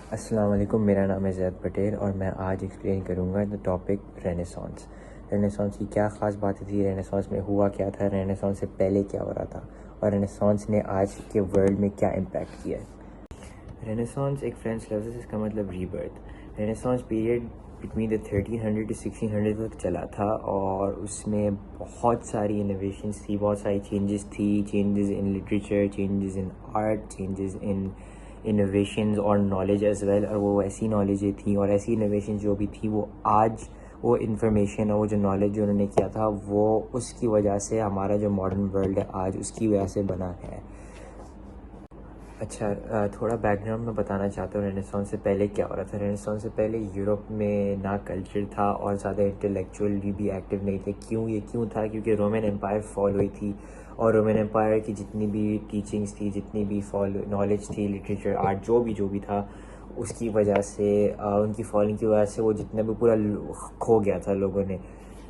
अस्सलाम वालेकुम, मेरा नाम है ज़ैद पटेल और मैं आज एक्सप्लेन करूँगा द टॉपिक रेनेसांस। रेनेसांस की क्या ख़ास बातें थी, रेनेसांस में हुआ क्या था, रेनेसांस से पहले क्या हो रहा था और रेनेसांस ने आज के वर्ल्ड में क्या इम्पैक्ट किया है। रेनेसांस एक फ्रेंच लफ्ज़ है जिसका मतलब rebirth. Renaissance period between the 1300 to 1600 तक चला था और उसमें बहुत सारी इनोवेशंस थी, बहुत सारी चेंजेस थी, changes in literature, changes in art, changes in innovations और नॉलेज एज वेल। और वो ऐसी नॉलेजें थी और ऐसी इनोवेशन जो भी थी वो आज वो इन्फॉर्मेशन और वो जो नॉलेज जो उन्होंने किया था वो उसकी वजह से हमारा जो मॉडर्न वर्ल्ड है आज उसकी वजह से बना है। अच्छा, थोड़ा बैकग्राउंड में बताना चाहता हूँ रेनेसांस से पहले क्या हो रहा था। रेनेसांस से पहले यूरोप में ना कल्चर था और ज़्यादा इंटेलेक्चुअली भी एक्टिव नहीं थे। क्यों था? क्योंकि रोमन एम्पायर फॉल हुई थी और रोमन एम्पायर की जितनी भी टीचिंग्स थी, जितनी भी नॉलेज थी, लिटरेचर, आर्ट, जो भी था, उसकी वजह से उनकी फॉलिंग की वजह से वो जितना भी पूरा खो गया था लोगों ने।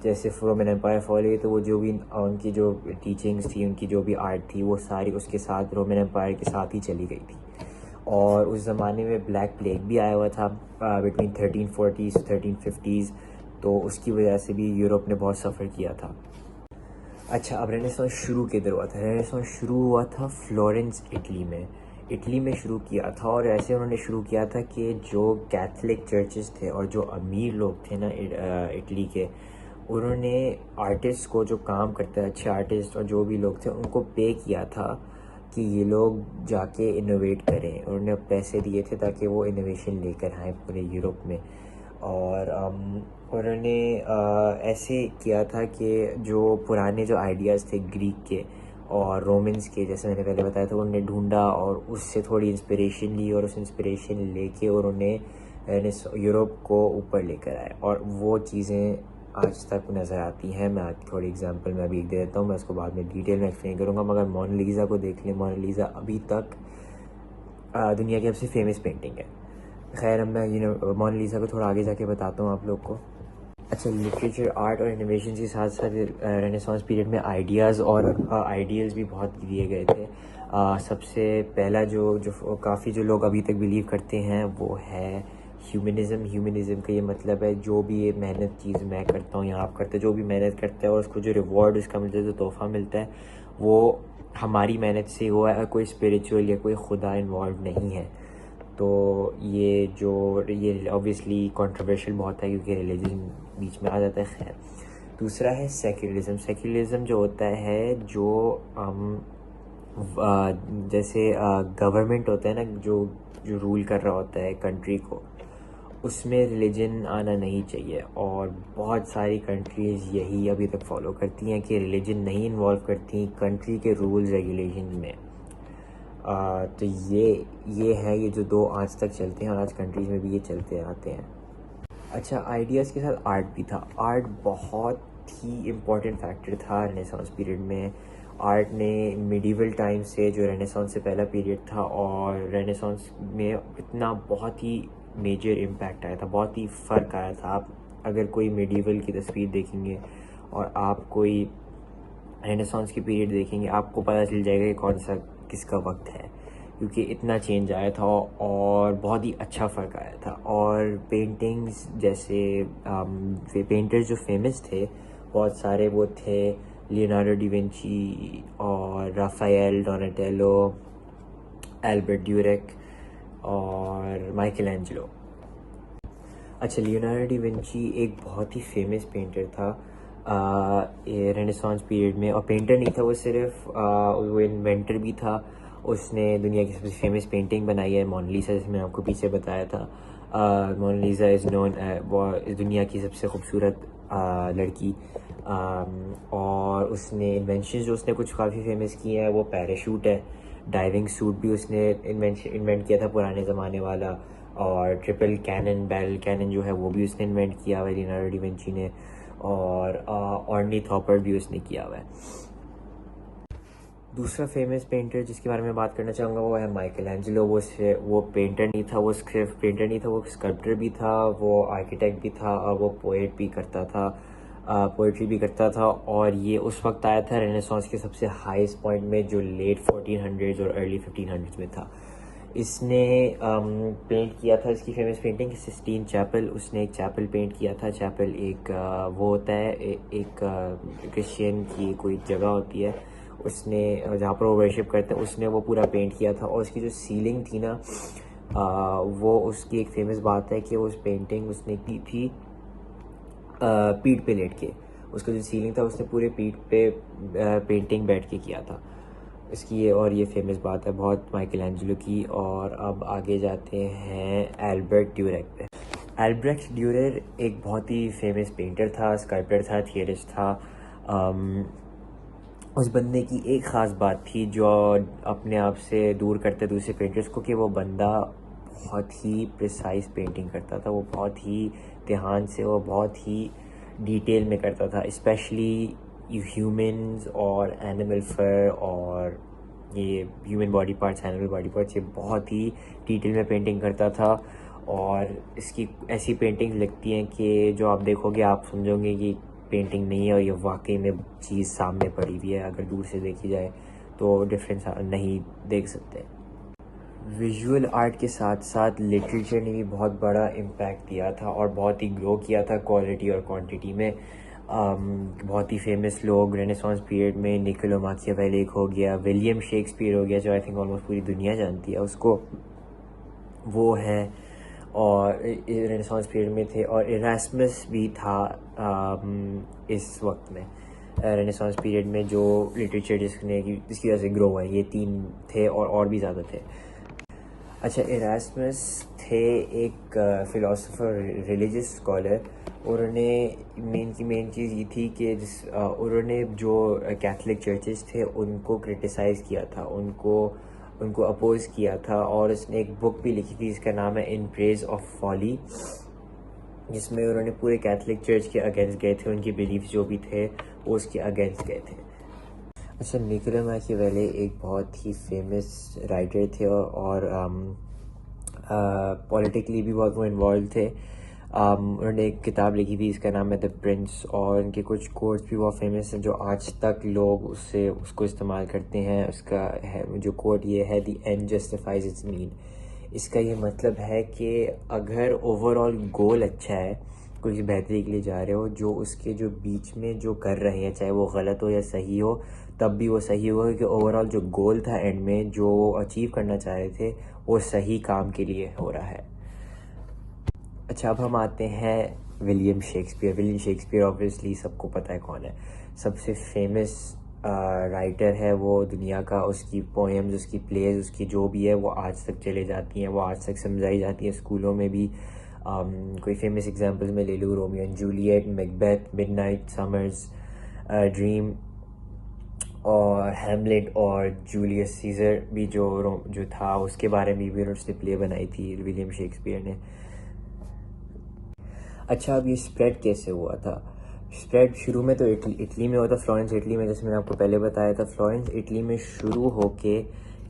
जैसे रोमन एम्पायर फॉल हुई तो वो जो भी उनकी जो टीचिंग्स थी, उनकी जो भी आर्ट थी, वो सारी उसके साथ रोमन एम्पायर के साथ ही चली गई थी। और उस ज़माने में ब्लैक प्लेग भी आया हुआ था बिटवीन 1340s 1350s, तो उसकी वजह से भी यूरोप ने बहुत सफ़र किया था। अच्छा, अब रेनेसांस शुरू किधर हुआ था? रेनेसांस शुरू हुआ था फ्लोरेंस, इटली में शुरू किया था। और ऐसे उन्होंने शुरू किया था कि जो कैथलिक चर्चेस थे और जो अमीर लोग थे ना इटली के, उन्होंने आर्टिस्ट को, जो काम करते हैं अच्छे आर्टिस्ट और जो भी लोग थे, उनको पे किया था कि ये लोग जाके इनोवेट करें। उन्होंने पैसे दिए थे ताकि वो इनोवेशन लेकर आएँ पूरे यूरोप में। और उन्होंने ऐसे किया था कि जो पुराने जो आइडियाज़ थे ग्रीक के और रोमन्स के, जैसे मैंने पहले बताया था, उन्होंने ढूंढा और उससे थोड़ी इंस्पिरेशन ली और उस इंस्पिरेशन लेके उन्होंने यूरोप को ऊपर लेकर आए और वो चीज़ें आज तक नज़र आती हैं। मैं आज थोड़ी एग्जांपल मैं अभी दे देता हूँ, मैं उसको बाद में डिटेल में एक्सप्लेन करूँगा। मगर मोनालिसा को देख लें, मोनालिसा अभी तक दुनिया की सबसे फेमस पेंटिंग है। खैर, अब मैं मोनालिसा को थोड़ा आगे जाके बताता हूँ आप लोग को। अच्छा, लिटरेचर, आर्ट और इनोवेशन के साथ साथ रेनेसांस पीरियड में आइडियाज़ और आइडियल्स भी बहुत दिए गए थे। सबसे पहला जो काफ़ी जो लोग अभी तक बिलीव करते हैं वो है ह्यूमनिज़म का ये मतलब है जो भी ये मेहनत चीज़ मैं करता हूँ या आप करते हैं, जो भी मेहनत करता है और उसको जो रिवॉर्ड उसका मिलता है, जो तोहफ़ा मिलता है, वो हमारी मेहनत से हुआ है, कोई स्पिरिचुअल या कोई खुदा इन्वॉल्व नहीं है। तो ये ऑब्वियसली कंट्रोवर्शियल बहुत है क्योंकि रिलीजन बीच में आ जाता है। खैर, दूसरा है सेक्युलरिज्म जो होता है, जो जैसे गवर्नमेंट होता है ना, जो जो रूल कर रहा होता है कंट्री को, उसमें रिलीजन आना नहीं चाहिए। और बहुत सारी कंट्रीज़ यही अभी तक फॉलो करती हैं कि रिलीजन नहीं इन्वॉल्व करती कंट्री के रूल्स रेगुलेशन में। तो ये है, ये जो दो आज तक चलते हैं और आज कंट्रीज़ में भी ये चलते आते हैं। अच्छा, आइडियाज़ के साथ आर्ट भी था। आर्ट बहुत ही इम्पोर्टेंट फैक्टर था रेनेसांस पीरियड में। आर्ट ने मिडीवल टाइम से, जो रेनेसांस से पहला पीरियड था और रेनेसांस में, इतना बहुत ही मेजर इम्पैक्ट आया था, बहुत ही फ़र्क आया था। आप अगर कोई मिडीवल की तस्वीर देखेंगे और आप कोई रेनेसांस की पीरियड देखेंगे, आपको पता चल जाएगा कि कौन सा किसका वक्त है, क्योंकि इतना चेंज आया था और बहुत ही अच्छा फ़र्क आया था। और पेंटिंग्स, जैसे पेंटर्स जो फेमस थे बहुत सारे, वो थे लियोनार्डो डी विंची और राफेल, डोनाटेलो, एल्बर्ट ड्यूरेक और माइकल एंजेलो। अच्छा, लियोनार्डो डी विंची एक बहुत ही फेमस पेंटर था रेनेसांस पीरियड में। और पेंटर नहीं था वो, सिर्फ वो इन्वेंटर भी था। उसने दुनिया की सबसे फेमस पेंटिंग बनाई है मोनालिसा, जैसे मैंने आपको पीछे बताया था। मोनालिसा इज़ नोन, वो इस दुनिया की सबसे खूबसूरत लड़की। और उसने इन्वेंशन जो उसने कुछ काफ़ी फेमस किए हैं, वो पैराशूट है, डाइविंग सूट भी उसने इन्वेंट किया था पुराने ज़माने वाला। और ट्रिपल कैनन, बैरल कैनन जो है वो भी उसने इन्वेंट किया हुआ है लियोनार्डो डी विंची ने। और ऑर्निथॉपर भी उसने किया हुआ है। दूसरा फेमस पेंटर जिसके बारे में बात करना चाहूँगा वो है माइकल एंजेलो। वो पेंटर नहीं था, वो सिर्फ पेंटर नहीं था, वो स्कल्पटर भी था, वो आर्किटेक्ट भी था और वो पोएट भी करता था, पोइट्री भी करता था। और ये उस वक्त आया था रेनेसांस के सबसे हाईएस्ट पॉइंट में, जो लेट 1400s और अर्ली 1500s में था। इसने पेंट किया था, इसकी फेमस पेंटिंग सिस्टीन चैपल। उसने एक चैपल पेंट किया था। चैपल एक वो होता है, एक क्रिश्चियन की कोई जगह होती है, उसने जहाँ पर वो वर्शिप करते हैं, उसने वो पूरा पेंट किया था। और उसकी जो सीलिंग थी ना, वो उसकी एक फेमस बात है कि उस पेंटिंग उसने की थी पीठ पे लेट के। उसका जो सीलिंग था उसने पूरे पीठ पे पेंटिंग बैठ के किया था। इसकी ये फेमस बात है बहुत माइकल एंजेलो की। और अब आगे जाते हैं एल्बर्ट ड्यूरेर पे। एल्ब्रेक्ट ड्यूरेर एक बहुत ही फेमस पेंटर था, स्कल्पटर था, थियरिस्ट था। उस बंदे की एक ख़ास बात थी जो अपने आप से दूर करते दूसरे पेंटर्स को, कि वो बंदा बहुत ही प्रिसाइज पेंटिंग करता था। वो बहुत ही ध्यान से, वो बहुत ही डिटेल में करता था, स्पेशली ह्यूमंस और एनिमल फर और ये human body parts, animal body parts, ये बहुत ही डिटेल में पेंटिंग करता था। और इसकी ऐसी पेंटिंग लगती हैं कि जो आप देखोगे आप समझोगे कि पेंटिंग नहीं है और ये वाकई में चीज़ सामने पड़ी हुई है। अगर दूर से देखी जाए तो डिफरेंस नहीं देख सकते। विजुअल आर्ट के साथ साथ लिटरेचर ने भी बहुत बड़ा इम्पैक्ट दिया था और बहुत ही ग्रो किया था क्वालिटी और क्वांटिटी में। बहुत ही फेमस लोग रेनेसांस पीरियड में, निकोलो माकियावेली हो गया, विलियम शेक्सपियर हो गया, जो आई थिंक ऑलमोस्ट पूरी दुनिया जानती है उसको, वो है। और रेनेसांस पीरियड में थे। और इरास्मस भी था इस वक्त में, रेनेसांस पीरियड में, जो लिटरेचर जिसकी वजह से ग्रो हुआ है। ये 3 थे और भी ज़्यादा थे। अच्छा, इरास्मस थे एक फ़िलासफ़र, रिलीजियस स्कॉलर। उन्होंने मेन चीज़ ये थी कि उन्होंने जो कैथलिक चर्चेस थे उनको क्रिटिसाइज़ किया था, उनको अपोज़ किया था। और उसने एक बुक भी लिखी थी, इसका नाम है इन प्रेज़ ऑफ फॉली, जिसमें उन्होंने पूरे कैथलिक चर्च के अगेंस्ट गए थे। उनकी बिलीफ जो भी थे वो उसके अगेंस्ट गए थे। अच्छा, निकोलो मैकियावेली एक बहुत ही फेमस राइटर थे और पॉलिटिकली भी बहुत वो इन्वॉल्व थे। उन्होंने एक किताब लिखी थी, इसका नाम है द प्रिंस। और उनके कुछ कोट्स भी बहुत फेमस हैं जो आज तक लोग उसको इस्तेमाल करते हैं। उसका है जो कोट ये है, the end justifies it's mean. इसका ये मतलब है कि अगर ओवरऑल गोल अच्छा है, कोई बेहतरी के लिए जा रहे हो, जो उसके जो बीच में जो कर रहे हैं, चाहे वो गलत हो या सही हो, तब भी वो सही होगा, क्योंकि ओवरऑल जो गोल था एंड में जो अचीव करना चाह रहे थे वो सही काम के लिए हो रहा है। अच्छा, अब हम आते हैं William Shakespeare. William Shakespeare obviously सबको पता है कौन है, सबसे फेमस राइटर है वो दुनिया का। उसकी पोएम्स, उसकी प्लेज, उसकी जो भी है वो आज तक चले जाती हैं, वो आज तक समझाई जाती हैं स्कूलों में भी। कोई फेमस एग्जांपल्स में ले लूँ, Romeo and Juliet, Macbeth, midnight, summers, dream और हैमलेट, और जूलियस सीजर भी जो था उसके बारे में भी उसने प्ले बनाई थी विलियम शेक्सपियर ने। अच्छा, अब ये स्प्रेड कैसे हुआ था? स्प्रेड शुरू में तो इटली में हुआ था, फ्लोरेंस इटली में, जैसे मैंने आपको पहले बताया था। फ्लोरेंस इटली में शुरू होके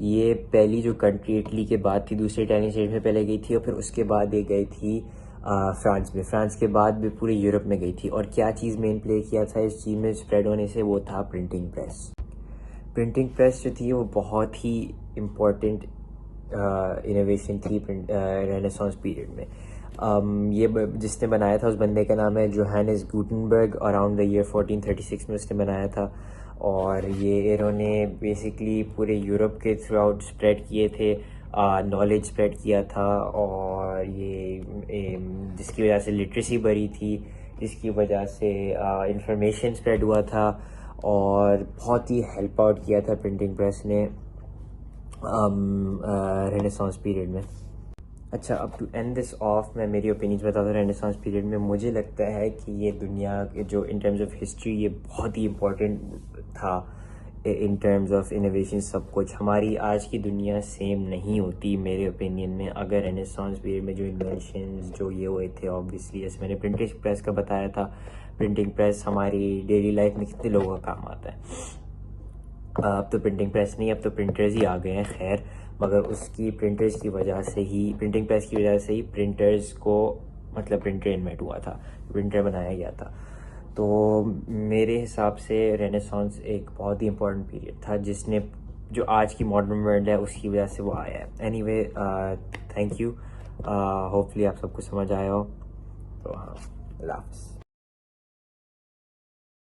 ये पहली जो कंट्री इटली के बाद थी, दूसरे इटालियन स्टेट में पहले गई थी, और फिर उसके बाद ये गई थी फ्रांस में। फ्रांस के बाद भी पूरे यूरोप में गई थी। और क्या चीज़ मेन प्ले किया था इस चीज़ में स्प्रेड होने से, वो था प्रिंटिंग प्रेस। प्रिंटिंग प्रेस जो थी वो बहुत ही इम्पोर्टेंट इनोवेशन थी रेनेसांस पीरियड में। ये जिसने बनाया था उस बंदे का नाम है Johannes Gutenberg. Around the year 1436 में उसने बनाया था। और ये इन्होंने बेसिकली पूरे यूरोप के थ्रू आउट स्प्रेड किए थे, नॉलेज स्प्रेड किया था। और ये जिसकी वजह से लिटरेसी बढ़ी थी, जिसकी वजह से इंफॉर्मेशन स्प्रेड हुआ था, और बहुत ही हेल्प आउट किया था प्रिंटिंग प्रेस ने रेनेसांस पीरियड में। अच्छा, अब टू एंड दिस ऑफ मैं मेरी ओपिनियंस बताता हूँ रेनेसांस पीरियड में। मुझे लगता है कि ये दुनिया के जो इन टर्म्स ऑफ हिस्ट्री ये बहुत ही इम्पोर्टेंट था, इन टर्म्स ऑफ इनोवेशन। सब कुछ हमारी आज की दुनिया सेम नहीं होती मेरे ओपिनियन में अगर रेनेसांस पीरियड में जो इन्वेंशंस जो ये हुए थे। ऑब्वियसली जैसे मैंने प्रिंटिंग प्रेस का बताया था, प्रिंटिंग प्रेस हमारी डेली लाइफ में कितने लोगों का काम आता है। अब तो प्रिंटिंग प्रेस नहीं, अब तो प्रिंटर्स ही आ गए हैं, खैर। मगर उसकी प्रिंटर्स की वजह से ही, प्रिंटिंग प्रेस की वजह से ही प्रिंटर्स को मतलब प्रिंटर इन्वेंट हुआ था, प्रिंटर बनाया गया था। तो मेरे हिसाब से रेनेसांस एक बहुत ही इम्पोर्टेंट पीरियड था जो आज की मॉडर्न वर्ल्ड है उसकी वजह से वो आया है। एनीवे थैंक यू, होपफुली आप सबको समझ आया हो। तो हाँ, अल्लाह हाफ़िज़।